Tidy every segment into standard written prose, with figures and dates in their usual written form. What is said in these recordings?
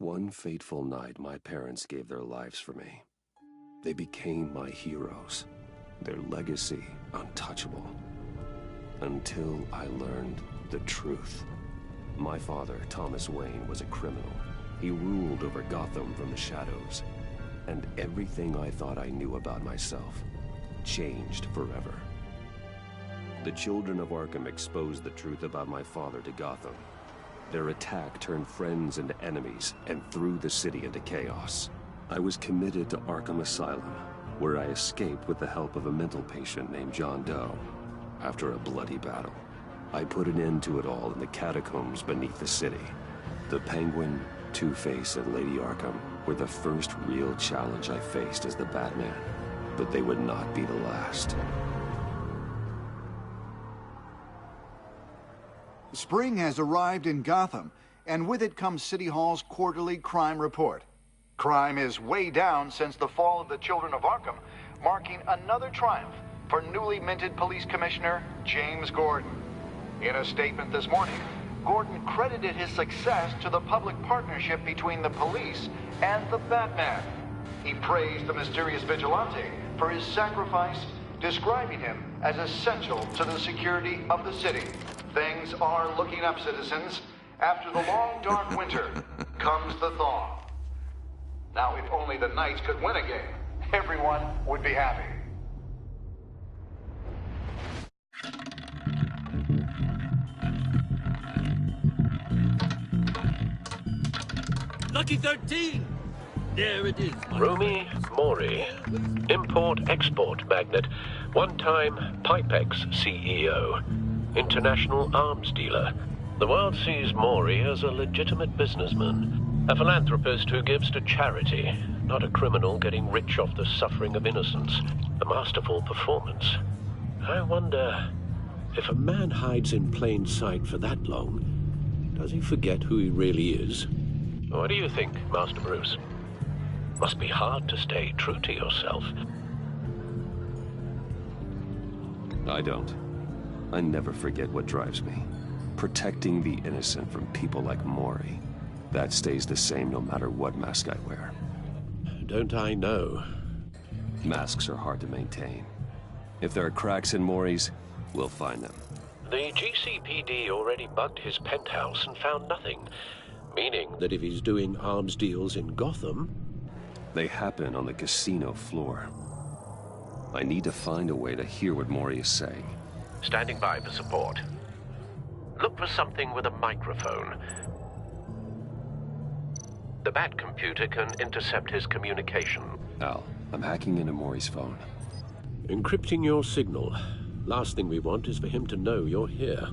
One fateful night, my parents gave their lives for me. They became my heroes, their legacy untouchable. Until I learned the truth. My father, Thomas Wayne, was a criminal. He ruled over Gotham from the shadows. And everything I thought I knew about myself changed forever. The children of Arkham exposed the truth about my father to Gotham. Their attack turned friends into enemies and threw the city into chaos. I was committed to Arkham Asylum, where I escaped with the help of a mental patient named John Doe. After a bloody battle, I put an end to it all in the catacombs beneath the city. The Penguin, Two-Face, and Lady Arkham were the first real challenge I faced as the Batman, but they would not be the last. Spring has arrived in Gotham, and with it comes City Hall's quarterly crime report. Crime is way down since the fall of the Children of Arkham, marking another triumph for newly minted Police Commissioner James Gordon. In a statement this morning, Gordon credited his success to the public partnership between the police and the Batman. He praised the mysterious vigilante for his sacrifice, describing him as essential to the security of the city. Things are looking up, citizens. After the long, dark winter comes the thaw. Now, if only the Knights could win a game, everyone would be happy. Lucky 13! There it is. Rumi Mori, import-export magnate, one-time Pipex CEO, international arms dealer. The world sees Mori as a legitimate businessman, a philanthropist who gives to charity, not a criminal getting rich off the suffering of innocence. A masterful performance. I wonder, if a man hides in plain sight for that long, does he forget who he really is? What do you think, Master Bruce? Must be hard to stay true to yourself. I don't. I never forget what drives me. Protecting the innocent from people like Mori. That stays the same no matter what mask I wear. Don't I know? Masks are hard to maintain. If there are cracks in Mori's, we'll find them. The GCPD already bugged his penthouse and found nothing. Meaning that if he's doing arms deals in Gotham... They happen on the casino floor. I need to find a way to hear what Mori is saying. Standing by for support. Look for something with a microphone. The Bat computer can intercept his communication. Al, I'm hacking into Mori's phone. Encrypting your signal. Last thing we want is for him to know you're here.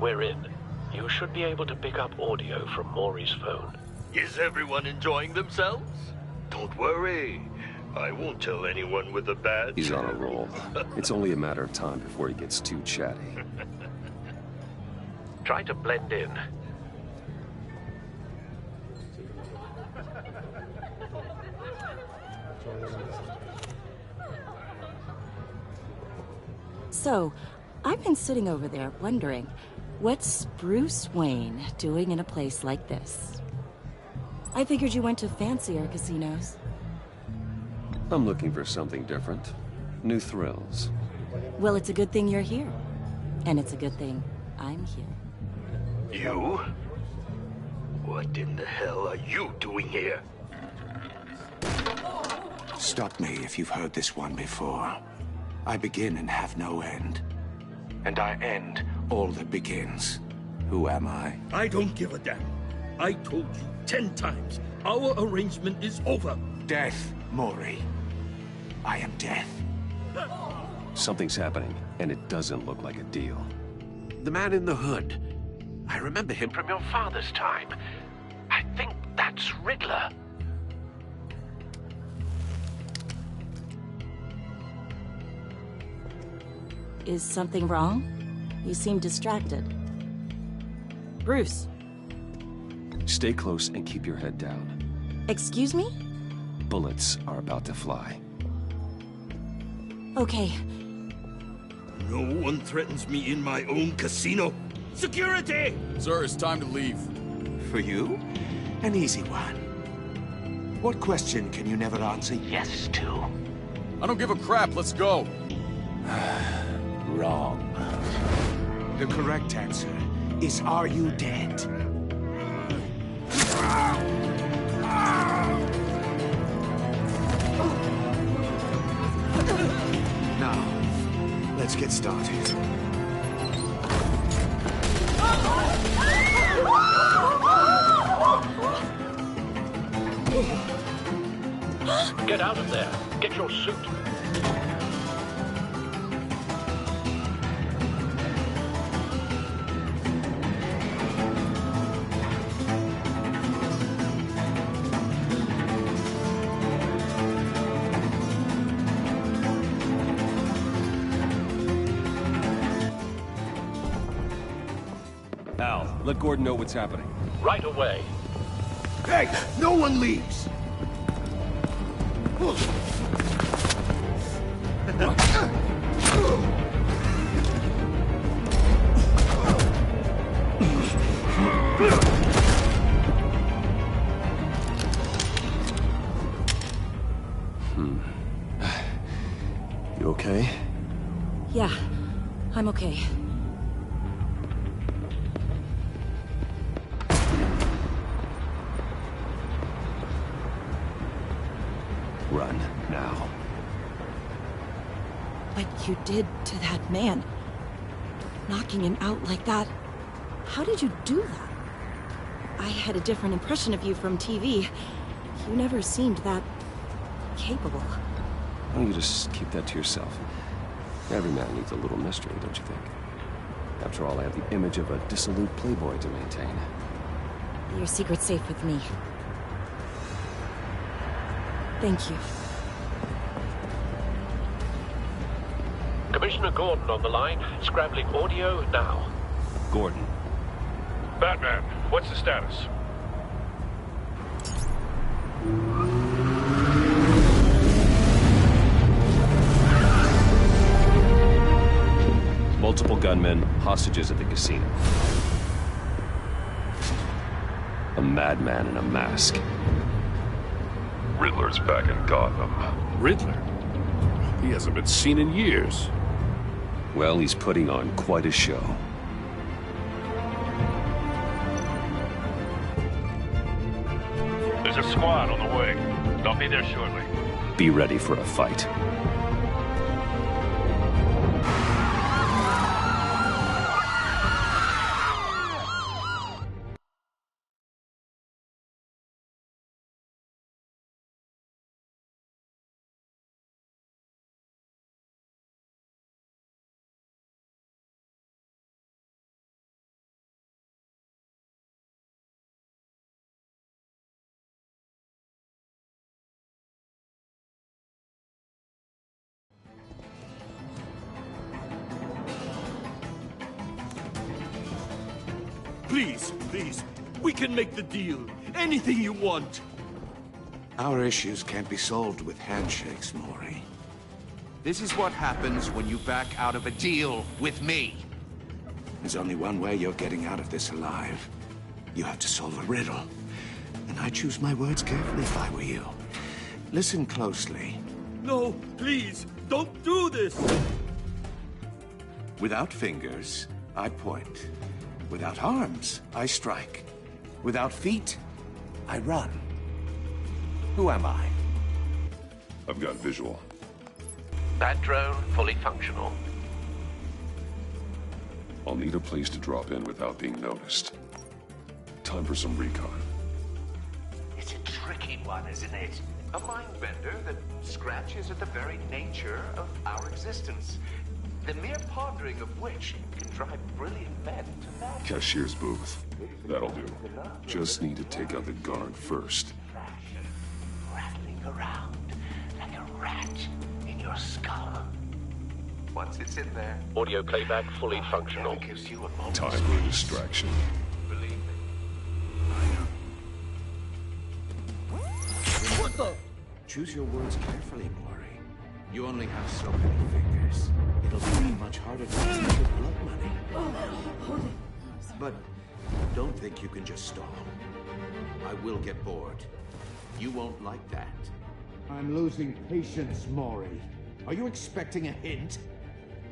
We're in. You should be able to pick up audio from Mori's phone. Is everyone enjoying themselves? Don't worry. I won't tell anyone with a badge. He's on a roll. It's only a matter of time before he gets too chatty. Try to blend in. So, I've been sitting over there wondering, what's Bruce Wayne doing in a place like this? I figured you went to fancier casinos. I'm looking for something different. New thrills. Well, it's a good thing you're here. And it's a good thing I'm here. You? What in the hell are you doing here? Stop me if you've heard this one before. I begin and have no end. And I end all that begins. Who am I? I don't give a damn. I told you 10 times. Our arrangement is over. Death, Mori. I am death. Something's happening, and it doesn't look like a deal. The man in the hood. I remember him from your father's time. I think that's Riddler. Is something wrong? You seem distracted. Bruce. Stay close and keep your head down. Excuse me? Bullets are about to fly. Okay. No one threatens me in my own casino. Security! Sir, it's time to leave. For you? An easy one. What question can you never answer yes to? I don't give a crap, let's go. Wrong. The correct answer is, are you dead? Now, let's get started. Get out of there. Get your suit. Al, let Gordon know what's happening. Right away. Hey, no one leaves! You okay? Yeah, I'm okay. Run, now. What you did to that man, knocking him out like that, how did you do that? I had a different impression of you from TV. You never seemed that capable. Why don't you just keep that to yourself? Every man needs a little mystery, don't you think? After all, I have the image of a dissolute playboy to maintain. Your secret's safe with me. Thank you. Commissioner Gordon on the line. Scrambling audio now. Gordon. Batman, what's the status? Multiple gunmen, hostages at the casino. A madman in a mask. Riddler's back in Gotham. Riddler? He hasn't been seen in years. Well, he's putting on quite a show. There's a squad on the way. They'll be there shortly. Be ready for a fight. Please, please, we can make the deal. Anything you want. Our issues can't be solved with handshakes, Mori. This is what happens when you back out of a deal with me. There's only one way you're getting out of this alive. You have to solve a riddle. And I choose my words carefully if I were you. Listen closely. No, please, don't do this! Without fingers, I point. Without arms, I strike. Without feet, I run. Who am I? I've got visual. Bat drone fully functional. I'll need a place to drop in without being noticed. Time for some recon. It's a tricky one, isn't it? A mind bender that scratches at the very nature of our existence. The mere pondering of which can drive brilliant men to madness. Cashier's booth. That'll do. Just need to take out the guard first. Rattling around like a rat in your skull. Once it's in there, Audio playback fully functional. it gives you a moment. Time for a distraction. Believe me. What the? Choose your words carefully, Mori. You only have so many fingers. It'll be much harder to make your blood money. But don't think you can just stall. I will get bored. You won't like that. I'm losing patience, Maury. Are you expecting a hint?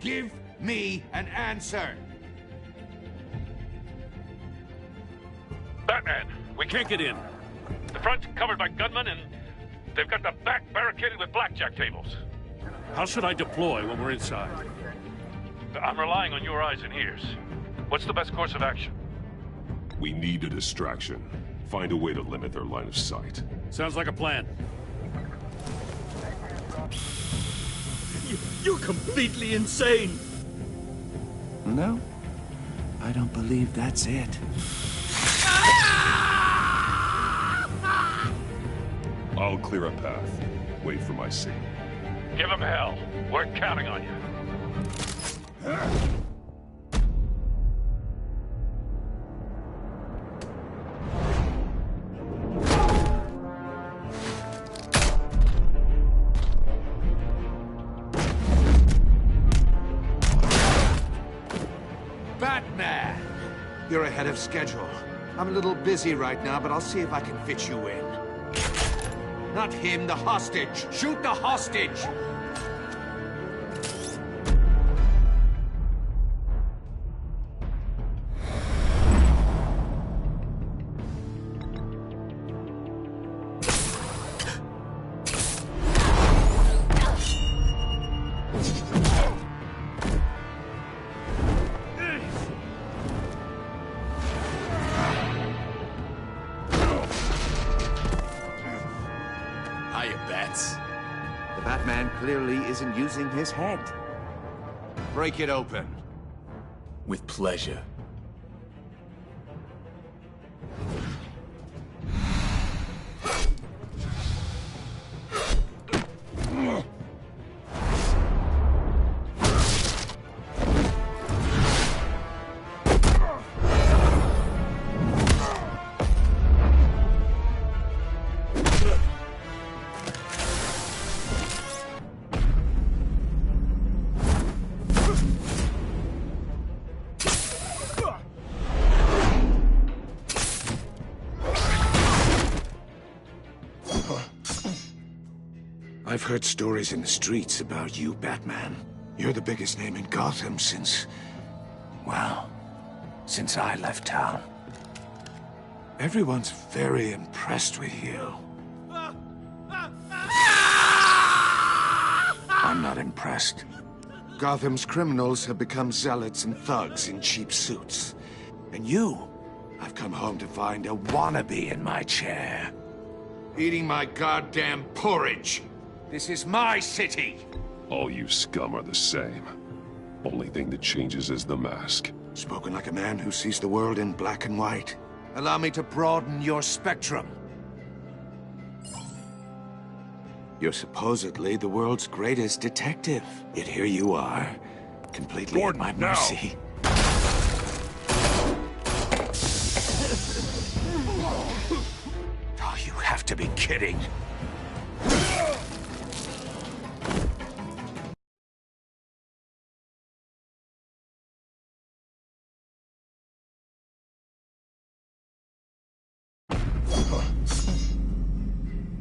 Give me an answer! Batman, we can't get in. The front's covered by gunmen, and they've got the back barricaded with blackjack tables. How should I deploy when we're inside? I'm relying on your eyes and ears. What's the best course of action? We need a distraction. Find a way to limit their line of sight. Sounds like a plan. You're completely insane! No, I don't believe that's it. I'll clear a path. Wait for my signal. Give them hell. We're counting on you. Batman! You're ahead of schedule. I'm a little busy right now, but I'll see if I can fit you in. Not him, the hostage! Shoot the hostage! The Batman clearly isn't using his head. Break it open. With pleasure. I've heard stories in the streets about you, Batman. You're the biggest name in Gotham since... well, since I left town. Everyone's very impressed with you. I'm not impressed. Gotham's criminals have become zealots and thugs in cheap suits. And you, I've come home to find a wannabe in my chair. Eating my goddamn porridge. This is my city! All you scum are the same. Only thing that changes is the mask. Spoken like a man who sees the world in black and white. Allow me to broaden your spectrum. You're supposedly the world's greatest detective. Yet here you are, completely Gordon, at my mercy. Oh, you have to be kidding.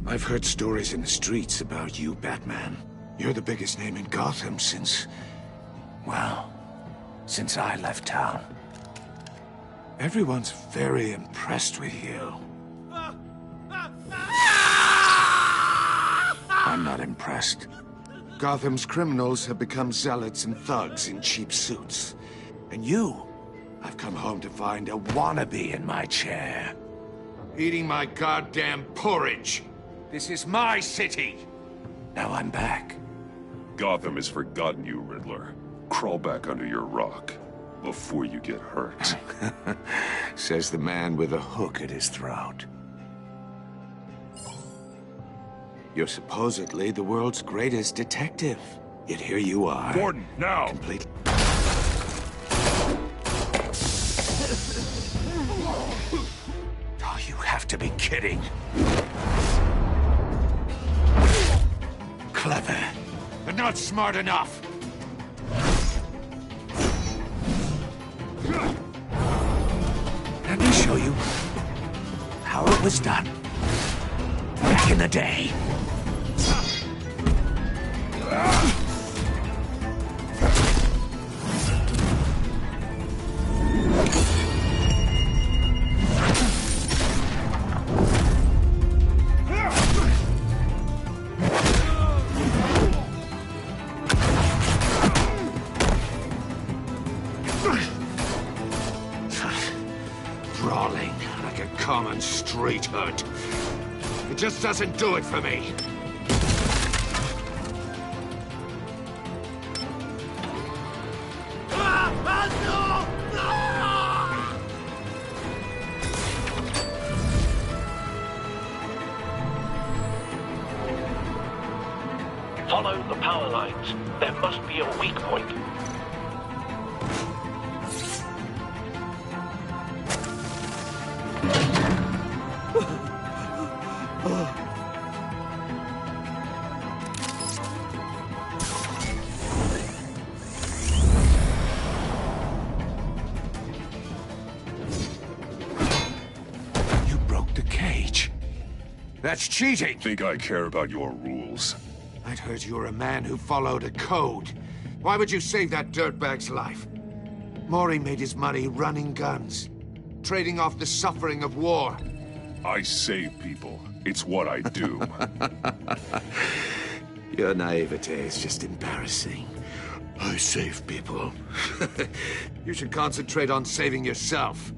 I've heard stories in the streets about you, Batman. You're the biggest name in Gotham since... well, since I left town. Everyone's very impressed with you. I'm not impressed. Gotham's criminals have become zealots and thugs in cheap suits. And you, I've come home to find a wannabe in my chair. Eating my goddamn porridge. This is my city! Now I'm back. Gotham has forgotten you, Riddler. Crawl back under your rock before you get hurt. Says the man with a hook at his throat. You're supposedly the world's greatest detective. Yet here you are. Gordon, now! Completely... Oh, you have to be kidding. Clever, but not smart enough. Let me show you how it was done. Back in the day. Brawling like a common street hood. It just doesn't do it for me. Follow the power lines. There must be a weak point. You broke the cage. That's cheating. Think I care about your rules? I'd heard you were a man who followed a code. Why would you save that dirtbag's life? Mori made his money running guns, trading off the suffering of war. I save people. It's what I do. Your naivete is just embarrassing. I save people. You should concentrate on saving yourself.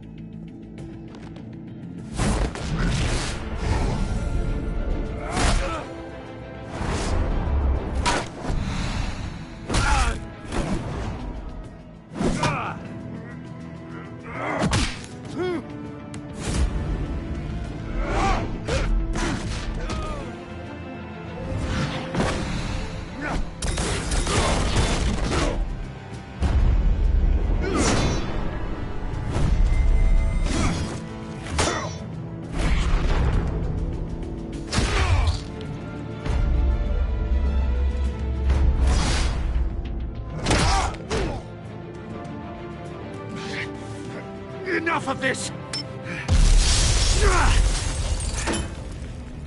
Enough of this!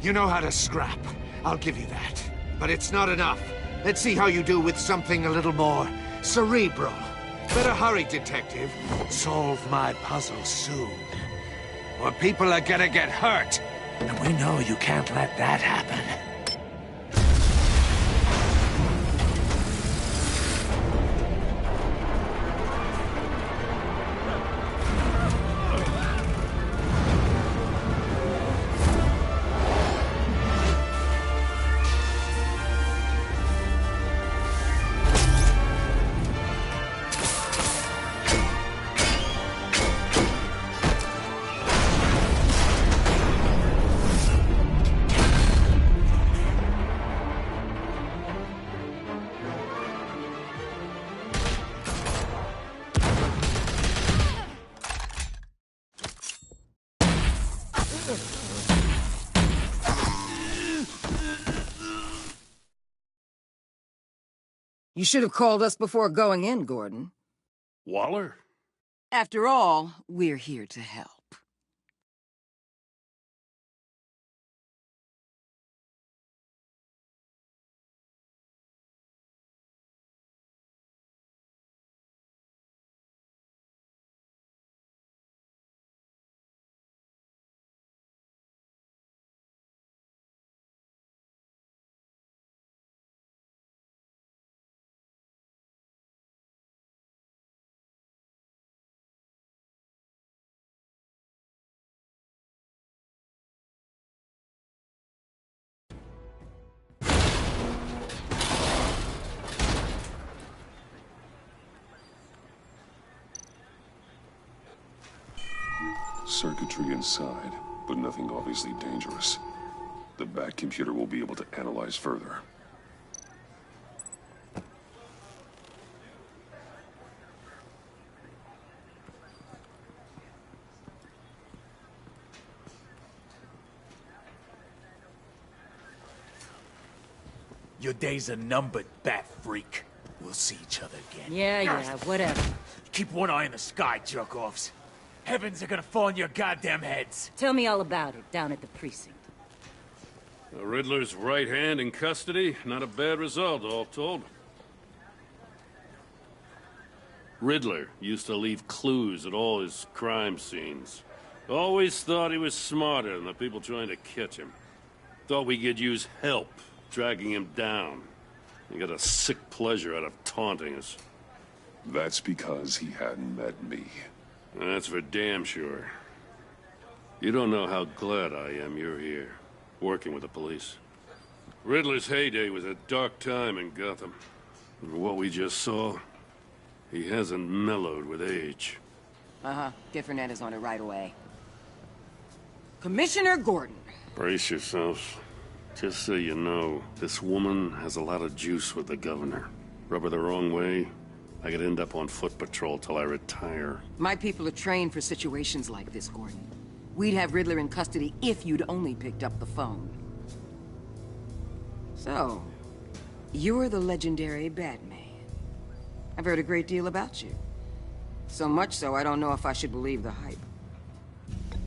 You know how to scrap. I'll give you that. But it's not enough. Let's see how you do with something a little more cerebral. Better hurry, detective. Solve my puzzle soon. Or people are gonna get hurt. And we know you can't let that happen. You should have called us before going in, Gordon. Waller? After all, we're here to help. Circuitry inside, but nothing obviously dangerous. The back computer will be able to analyze further. Your days are numbered, bat freak. We'll see each other again. Yeah, whatever. Keep one eye in the sky, jerk-offs. Heavens are gonna fall on your goddamn heads. Tell me all about it down at the precinct. The Riddler's right hand in custody. Not a bad result, all told. Riddler used to leave clues at all his crime scenes. Always thought he was smarter than the people trying to catch him. Thought we could use help dragging him down. He got a sick pleasure out of taunting us. That's because he hadn't met me. That's for damn sure. You don't know how glad I am you're here, working with the police. Riddler's heyday was a dark time in Gotham. And what we just saw, he hasn't mellowed with age. Uh-huh. Get Fernandez on it right away. Commissioner Gordon. Brace yourselves. Just so you know, this woman has a lot of juice with the governor. Rub her the wrong way, I could end up on foot patrol till I retire. My people are trained for situations like this, Gordon. We'd have Riddler in custody if you'd only picked up the phone. So, you're the legendary Batman. I've heard a great deal about you. So much so, I don't know if I should believe the hype.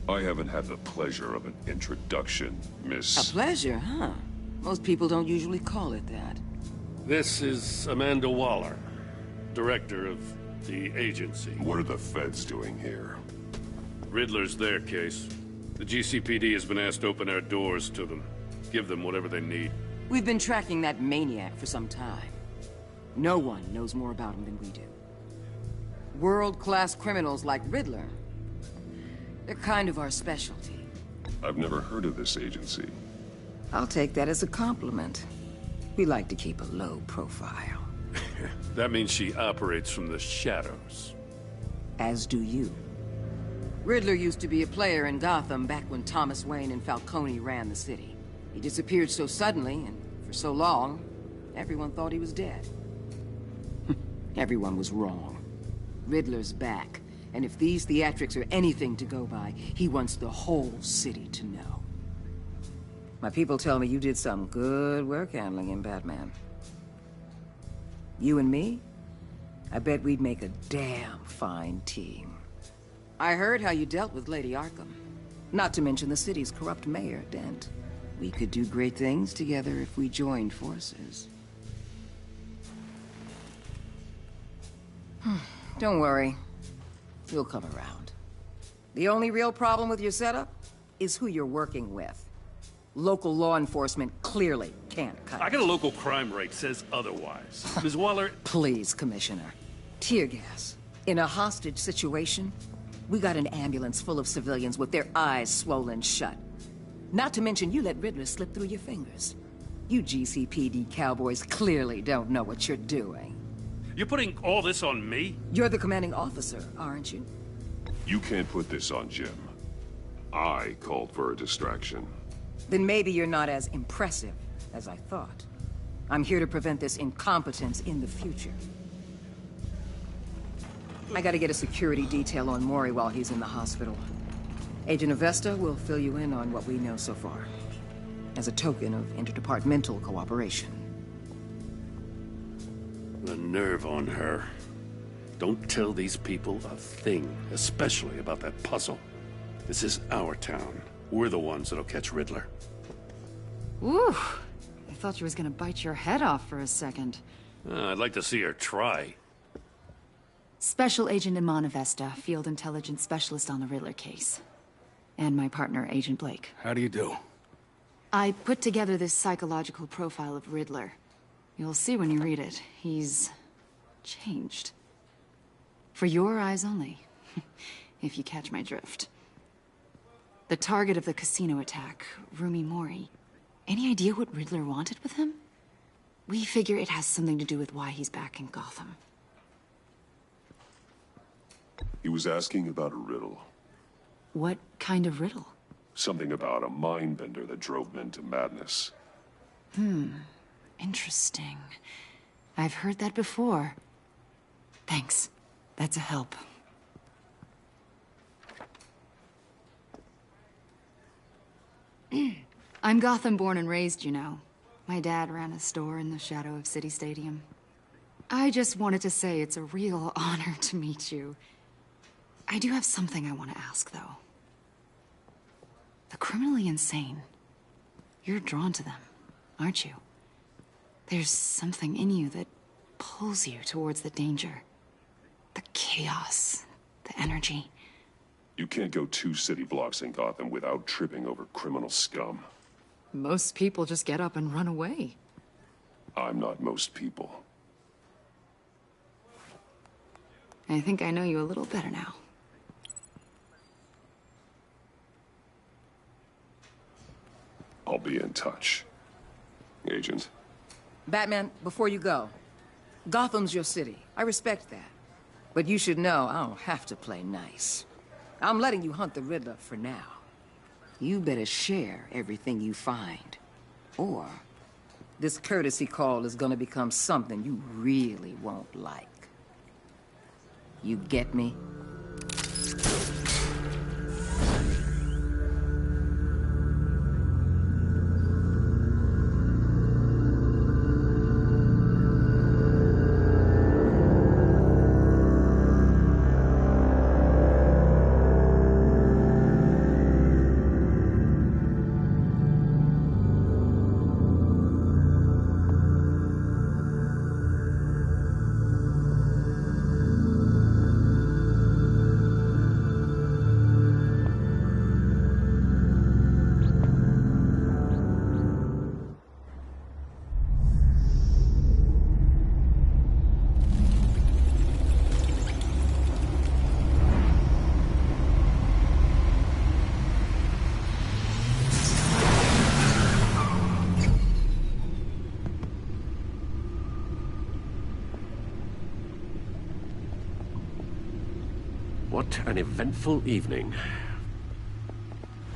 I haven't had the pleasure of an introduction, Miss... A pleasure, huh? Most people don't usually call it that. This is Amanda Waller, director of the agency. What are the feds doing here? Riddler's their case. The GCPD has been asked to open our doors to them. Give them whatever they need. We've been tracking that maniac for some time. No one knows more about him than we do. World-class criminals like Riddler. They're kind of our specialty. I've never heard of this agency. I'll take that as a compliment. We like to keep a low profile. That means she operates from the shadows. As do you. Riddler used to be a player in Gotham back when Thomas Wayne and Falcone ran the city. He disappeared so suddenly, and for so long, everyone thought he was dead. Everyone was wrong. Riddler's back, and if these theatrics are anything to go by, he wants the whole city to know. My people tell me you did some good work handling him, Batman. You and me? I bet we'd make a damn fine team. I heard how you dealt with Lady Arkham. Not to mention the city's corrupt mayor, Dent. We could do great things together if we joined forces. Don't worry. You'll come around. The only real problem with your setup is who you're working with. Local law enforcement clearly can't cut it. I got a local crime rate says otherwise. Ms. Waller... Please, Commissioner. Tear gas. In a hostage situation, we got an ambulance full of civilians with their eyes swollen shut. Not to mention you let Riddler slip through your fingers. You GCPD cowboys clearly don't know what you're doing. You're putting all this on me? You're the commanding officer, aren't you? You can't put this on Jim. I called for a distraction. Then maybe you're not as impressive as I thought. I'm here to prevent this incompetence in the future. I gotta get a security detail on Mori while he's in the hospital. Agent Avesta will fill you in on what we know so far, as a token of interdepartmental cooperation. The nerve on her. Don't tell these people a thing, especially about that puzzle. This is our town. We're the ones that'll catch Riddler. Ooh, I thought you was gonna bite your head off for a second. I'd like to see her try. Special Agent Iman Avesta, Field Intelligence Specialist on the Riddler case. And my partner, Agent Blake. How do you do? I put together this psychological profile of Riddler. You'll see when you read it. He's changed. For your eyes only, if you catch my drift. The target of the casino attack, Rumi Mori. Any idea what Riddler wanted with him? We figure it has something to do with why he's back in Gotham. He was asking about a riddle. What kind of riddle? Something about a mind bender that drove men to madness. Interesting. I've heard that before. Thanks. That's a help. I'm Gotham born and raised, you know. My dad ran a store in the shadow of City Stadium. I just wanted to say it's a real honor to meet you. I do have something I want to ask, though. The criminally insane. You're drawn to them, aren't you? There's something in you that pulls you towards the danger. The chaos, the energy. You can't go 2 city blocks in Gotham without tripping over criminal scum. Most people just get up and run away. I'm not most people. I think I know you a little better now. I'll be in touch. Agent. Batman, before you go, Gotham's your city. I respect that. But you should know I don't have to play nice. I'm letting you hunt the Riddler for now. You better share everything you find. Or this courtesy call is gonna become something you really won't like. You get me? What an eventful evening.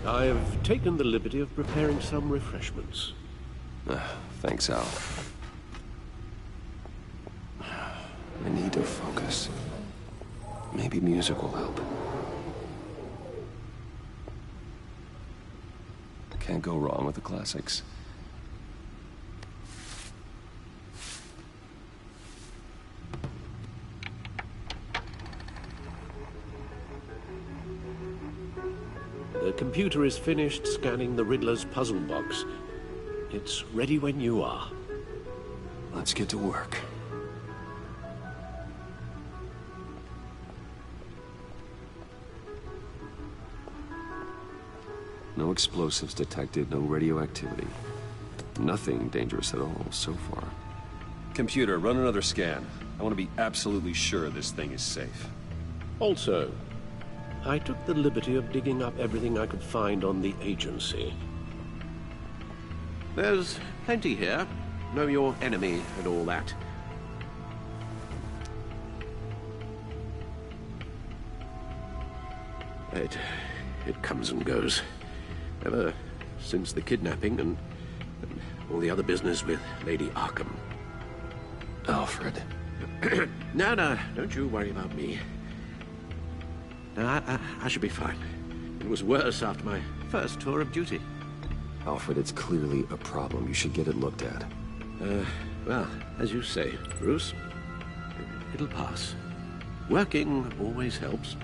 I've taken the liberty of preparing some refreshments. Thanks, Al. I need to focus. Maybe music will help. Can't go wrong with the classics. The computer is finished scanning the Riddler's puzzle box. It's ready when you are. Let's get to work. No explosives detected, no radioactivity. Nothing dangerous at all so far. Computer, run another scan. I want to be absolutely sure this thing is safe. Also, I took the liberty of digging up everything I could find on the agency. There's plenty here. Know your enemy and all that. It comes and goes. Ever since the kidnapping and all the other business with Lady Arkham. Alfred. No, don't you worry about me. No, I should be fine. It was worse after my first tour of duty. Alfred, it's clearly a problem. You should get it looked at. Well, as you say, Bruce, it'll pass. Working always helps.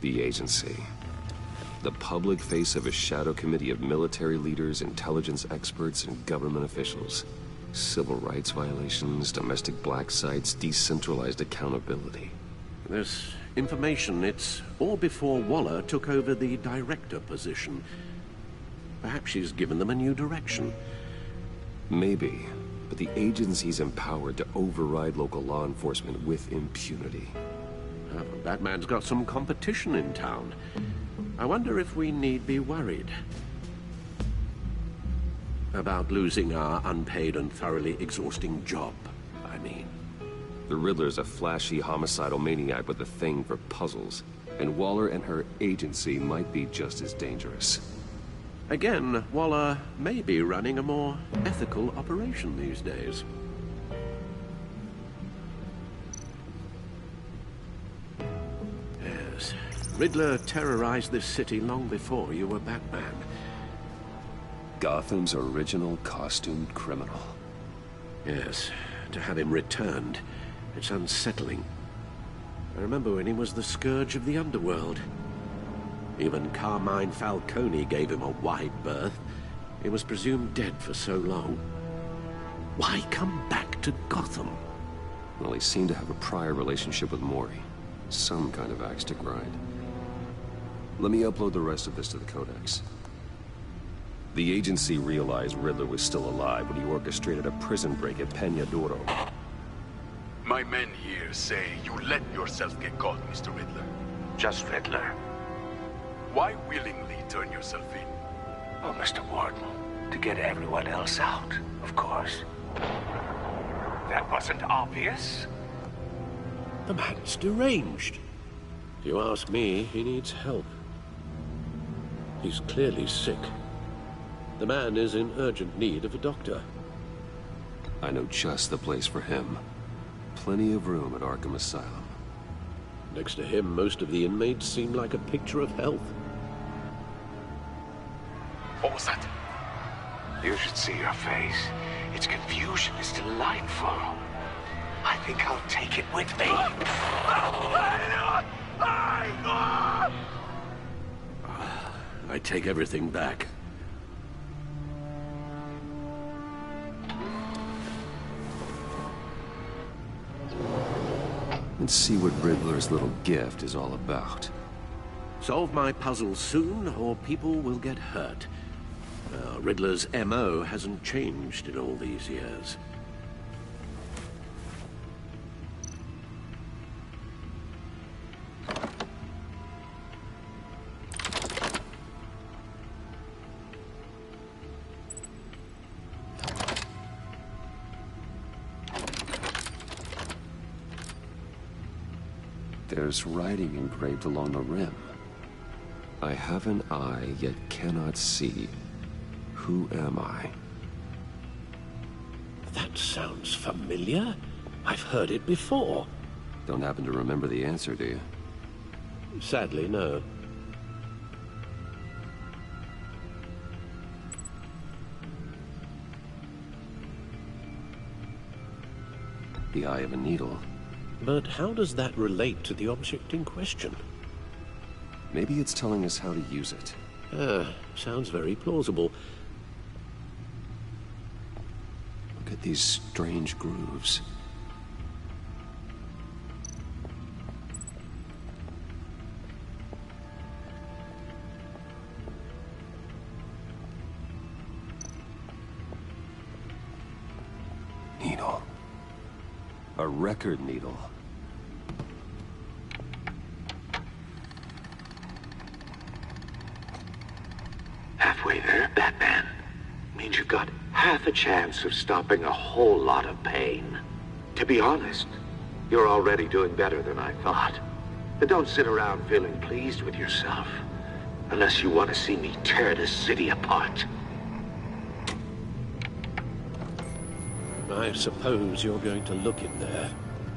The agency. The public face of a shadow committee of military leaders, intelligence experts, and government officials. Civil rights violations, domestic black sites, decentralized accountability. This information, it's all before Waller took over the director position. Perhaps she's given them a new direction. Maybe, but the agency's empowered to override local law enforcement with impunity. Batman's got some competition in town. I wonder if we need be worried about losing our unpaid and thoroughly exhausting job, I mean. The Riddler's a flashy, homicidal maniac with a thing for puzzles, and Waller and her agency might be just as dangerous. Again, Waller may be running a more ethical operation these days. Yes. Riddler terrorized this city long before you were Batman. Gotham's original costumed criminal. Yes, to have him returned, it's unsettling. I remember when he was the scourge of the underworld. Even Carmine Falcone gave him a wide berth. He was presumed dead for so long. Why come back to Gotham? Well, he seemed to have a prior relationship with Mori. Some kind of axe to grind. Let me upload the rest of this to the Codex. The agency realized Riddler was still alive when he orchestrated a prison break at Peña Duro. My men here say you let yourself get caught, Mr. Riddler. Just Riddler. Why willingly turn yourself in? Oh, Mr. Warden, to get everyone else out, of course. That wasn't obvious. The man's deranged. If you ask me, he needs help. He's clearly sick. The man is in urgent need of a doctor. I know just the place for him. Plenty of room at Arkham Asylum. Next to him, most of the inmates seem like a picture of health. What was that? You should see your face. Its confusion is delightful. I think I'll take it with me. I take everything back. Let's see what Riddler's little gift is all about. Solve my puzzle soon, or people will get hurt. Riddler's MO hasn't changed in all these years. There's writing engraved along the rim. I have an eye, yet cannot see. Who am I? That sounds familiar. I've heard it before. Don't happen to remember the answer, do you? Sadly, no. The eye of a needle. But how does that relate to the object in question? Maybe it's telling us how to use it. Sounds very plausible. Look at these strange grooves. Needle. A record needle. Halfway there, Batman. Means you've got half a chance of stopping a whole lot of pain. To be honest, you're already doing better than I thought. But don't sit around feeling pleased with yourself. Unless you want to see me tear this city apart. I suppose you're going to look in there.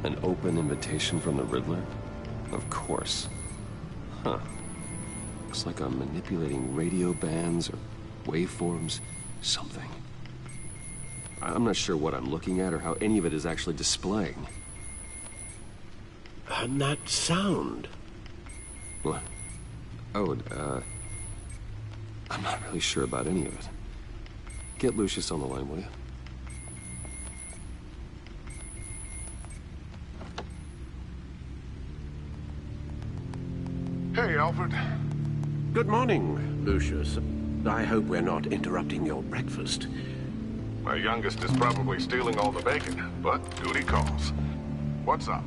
An open invitation from the Riddler? Of course. Huh. Looks like I'm manipulating radio bands or waveforms. Something. I'm not sure what I'm looking at or how any of it is actually displaying. And that sound? What? Oh, I'm not really sure about any of it. Get Lucius on the line, will you? Hey, Alfred. Good morning, Lucius. I hope we're not interrupting your breakfast. My youngest is probably stealing all the bacon, but duty calls. What's up?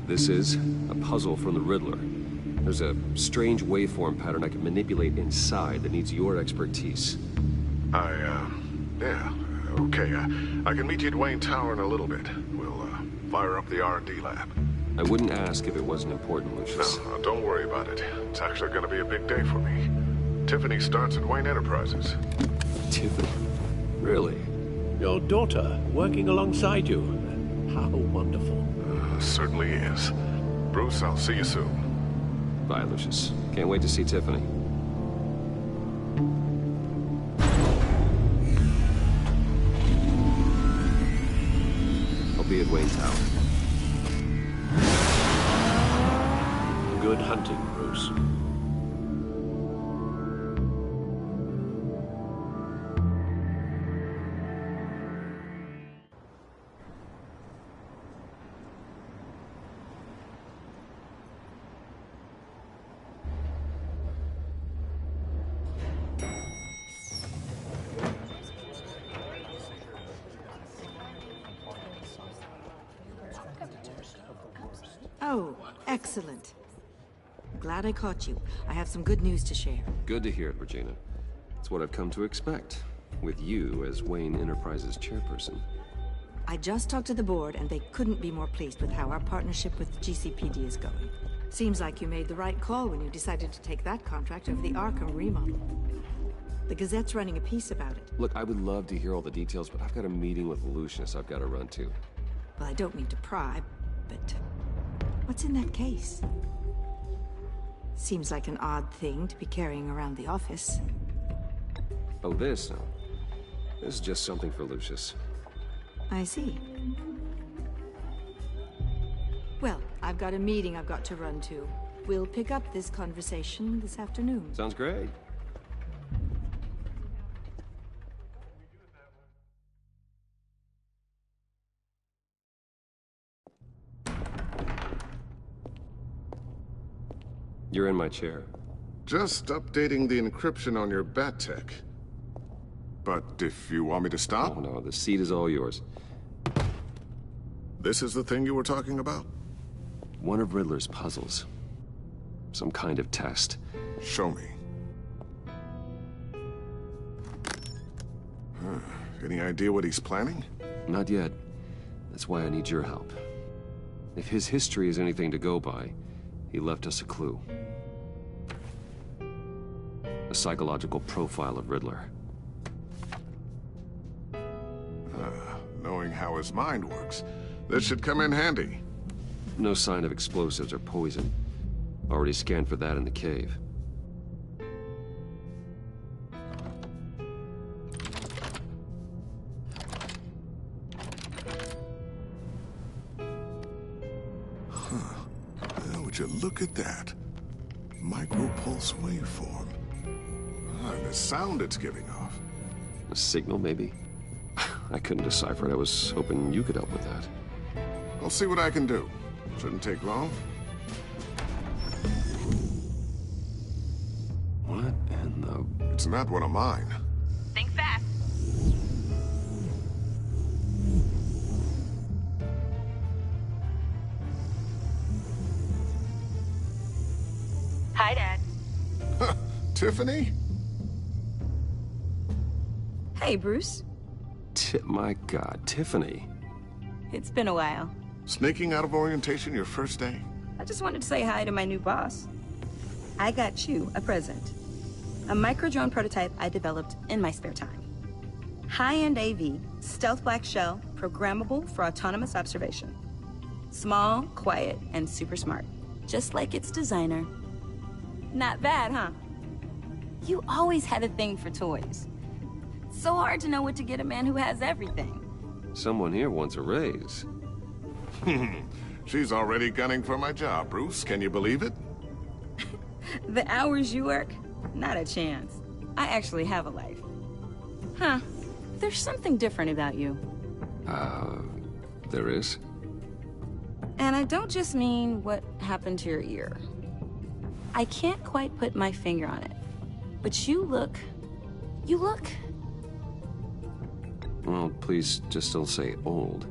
This is a puzzle from the Riddler. There's a strange waveform pattern I can manipulate inside that needs your expertise. Yeah, okay. I can meet you at Wayne Tower in a little bit. We'll, fire up the R&D lab. I wouldn't ask if it wasn't important, Lucius. No, don't worry about it. It's actually gonna be a big day for me. Tiffany starts at Wayne Enterprises. Tiffany? Really? Your daughter, working alongside you. How wonderful. Certainly is. Bruce, I'll see you soon. Bye, Lucius. Can't wait to see Tiffany. I'll be at Wayne Tower. Good hunting, Bruce. Oh, excellent. Glad I caught you. I have some good news to share. Good to hear it, Regina. It's what I've come to expect, with you as Wayne Enterprises chairperson. I just talked to the board, and they couldn't be more pleased with how our partnership with GCPD is going. Seems like you made the right call when you decided to take that contract over the Arkham remodel. The Gazette's running a piece about it. Look, I would love to hear all the details, but I've got a meeting with Lucius I've got to run to. Well, I don't mean to pry, but what's in that case? Seems like an odd thing to be carrying around the office. Oh, this? No. This is just something for Lucius. I see. Well, I've got a meeting I've got to run to. We'll pick up this conversation this afternoon. Sounds great. You're in my chair. Just updating the encryption on your Bat-Tech. But if you want me to stop? Oh, no, the seat is all yours. This is the thing you were talking about? One of Riddler's puzzles. Some kind of test. Show me. Any idea what he's planning? Not yet. That's why I need your help. If his history is anything to go by, he left us a clue. A psychological profile of Riddler. Knowing how his mind works, this should come in handy. No sign of explosives or poison. Already scanned for that in the cave. Would you look at that? Micropulse waveform. And the sound it's giving off. A signal, maybe? I couldn't decipher it. I was hoping you could help with that. I'll see what I can do. Shouldn't take long. What in the... It's not one of mine. Think fast. Hi, Dad. Tiffany? Hey, Bruce. My God, Tiffany. It's been a while. Sneaking out of orientation your first day? I just wanted to say hi to my new boss. I got you a present. A micro-drone prototype I developed in my spare time. High-end AV, stealth black shell, programmable for autonomous observation. Small, quiet, and super smart. Just like its designer. Not bad, huh? You always had a thing for toys. So hard to know what to get a man who has everything. Someone here wants a raise. She's already gunning for my job, Bruce. Can you believe it? The hours you work? Not a chance. I actually have a life. Huh. There's something different about you. There is? And I don't just mean what happened to your ear. I can't quite put my finger on it. But you look... Well, please just don't say old.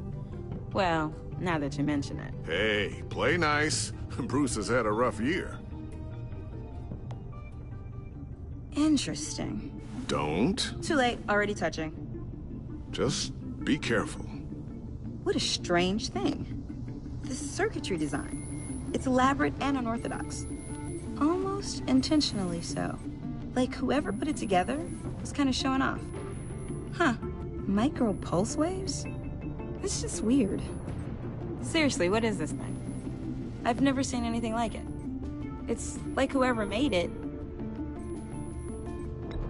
Well, now that you mention it. Hey, play nice. Bruce has had a rough year. Interesting. Don't. Too late, already touching. Just be careful. What a strange thing. This circuitry design. It's elaborate and unorthodox. Almost intentionally so. Like whoever put it together was kind of showing off. Huh. Micro pulse waves? It's just weird. Seriously, what is this thing? I've never seen anything like it. It's like whoever made it.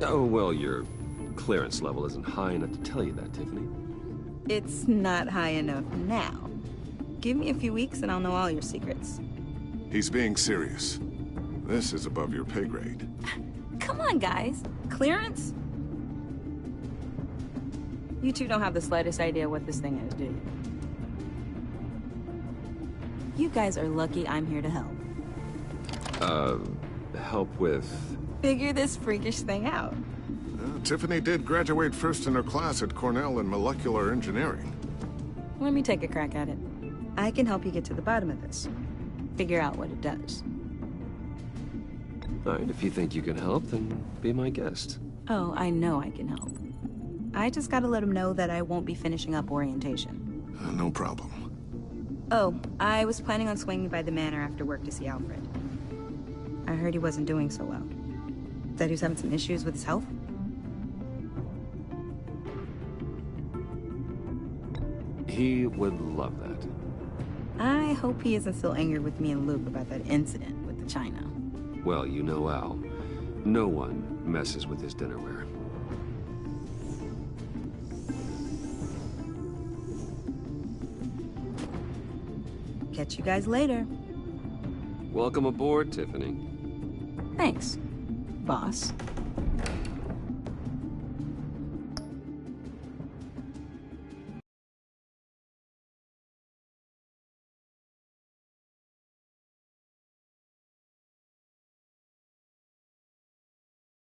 Oh, well, your clearance level isn't high enough to tell you that, Tiffany. It's not high enough now. Give me a few weeks and I'll know all your secrets. He's being serious. This is above your pay grade. Come on, guys. Clearance? You two don't have the slightest idea what this thing is, do you? You guys are lucky I'm here to help. Help with... Figure this freakish thing out. Tiffany did graduate first in her class at Cornell in molecular engineering. Let me take a crack at it. I can help you get to the bottom of this. Figure out what it does. All right, if you think you can help, then be my guest. Oh, I know I can help. I just gotta let him know that I won't be finishing up orientation. No problem. Oh, I was planning on swinging by the manor after work to see Alfred. I heard he wasn't doing so well. Said he was having some issues with his health. He would love that. I hope he isn't still angry with me and Luke about that incident with the china. Well, you know Al. No one messes with his dinnerware. Catch you guys later. Welcome aboard, Tiffany. Thanks, boss.